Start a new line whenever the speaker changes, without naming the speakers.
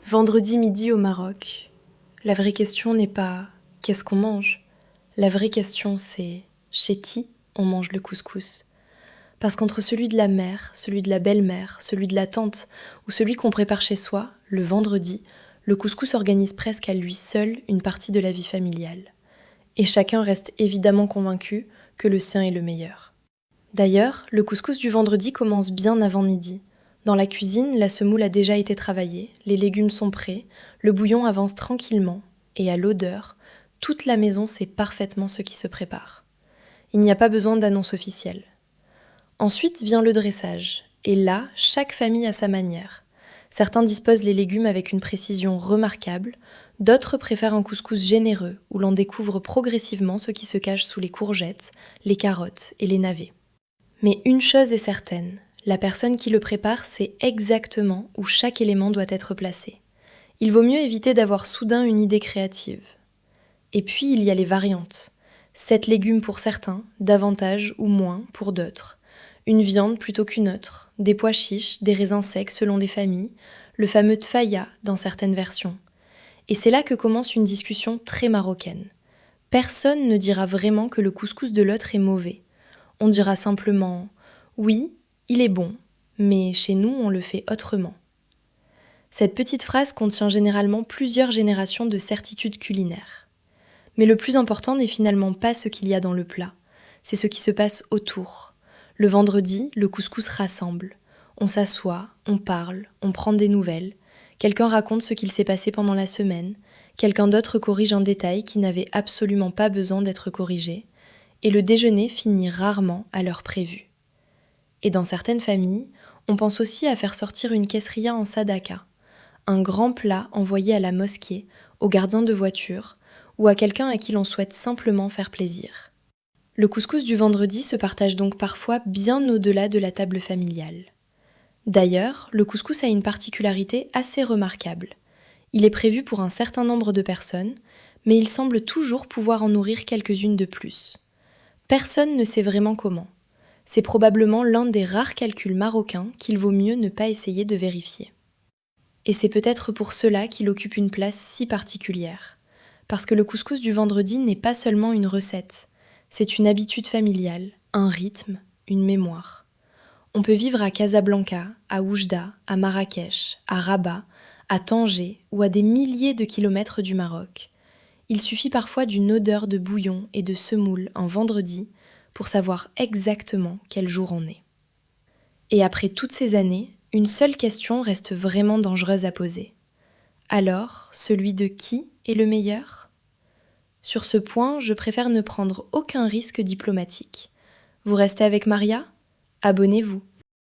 Vendredi midi au Maroc. La vraie question n'est pas « qu'est-ce qu'on mange ?». La vraie question c'est « chez qui on mange le couscous ?» Parce qu'entre celui de la mère, celui de la belle-mère, celui de la tante ou celui qu'on prépare chez soi, le vendredi, le couscous organise presque à lui seul une partie de la vie familiale. Et chacun reste évidemment convaincu que le sien est le meilleur. D'ailleurs, le couscous du vendredi commence bien avant midi. Dans la cuisine, la semoule a déjà été travaillée, les légumes sont prêts, le bouillon avance tranquillement, et à l'odeur, toute la maison sait parfaitement ce qui se prépare. Il n'y a pas besoin d'annonce officielle. Ensuite vient le dressage, et là, chaque famille a sa manière. Certains disposent les légumes avec une précision remarquable, d'autres préfèrent un couscous généreux, où l'on découvre progressivement ce qui se cache sous les courgettes, les carottes et les navets. Mais une chose est certaine, la personne qui le prépare sait exactement où chaque élément doit être placé. Il vaut mieux éviter d'avoir soudain une idée créative. Et puis il y a les variantes. 7 légumes pour certains, davantage ou moins pour d'autres. Une viande plutôt qu'une autre, des pois chiches, des raisins secs selon les familles, le fameux tfaya dans certaines versions. Et c'est là que commence une discussion très marocaine. Personne ne dira vraiment que le couscous de l'autre est mauvais. On dira simplement « oui, il est bon, mais chez nous on le fait autrement ». Cette petite phrase contient généralement plusieurs générations de certitudes culinaires. Mais le plus important n'est finalement pas ce qu'il y a dans le plat, c'est ce qui se passe autour. Le vendredi, le couscous rassemble. On s'assoit, on parle, on prend des nouvelles. Quelqu'un raconte ce qu'il s'est passé pendant la semaine, quelqu'un d'autre corrige un détail qui n'avait absolument pas besoin d'être corrigé, et le déjeuner finit rarement à l'heure prévue. Et dans certaines familles, on pense aussi à faire sortir une kesriya en sadaka, un grand plat envoyé à la mosquée, au gardien de voiture, ou à quelqu'un à qui l'on souhaite simplement faire plaisir. Le couscous du vendredi se partage donc parfois bien au-delà de la table familiale. D'ailleurs, le couscous a une particularité assez remarquable. Il est prévu pour un certain nombre de personnes, mais il semble toujours pouvoir en nourrir quelques-unes de plus. Personne ne sait vraiment comment. C'est probablement l'un des rares calculs marocains qu'il vaut mieux ne pas essayer de vérifier. Et c'est peut-être pour cela qu'il occupe une place si particulière. Parce que le couscous du vendredi n'est pas seulement une recette, c'est une habitude familiale, un rythme, une mémoire. On peut vivre à Casablanca, à Oujda, à Marrakech, à Rabat, à Tanger ou à des milliers de kilomètres du Maroc. Il suffit parfois d'une odeur de bouillon et de semoule un vendredi pour savoir exactement quel jour on est. Et après toutes ces années, une seule question reste vraiment dangereuse à poser. Alors, celui de qui est le meilleur ? Sur ce point, je préfère ne prendre aucun risque diplomatique. Vous restez avec Maria ? Abonnez-vous.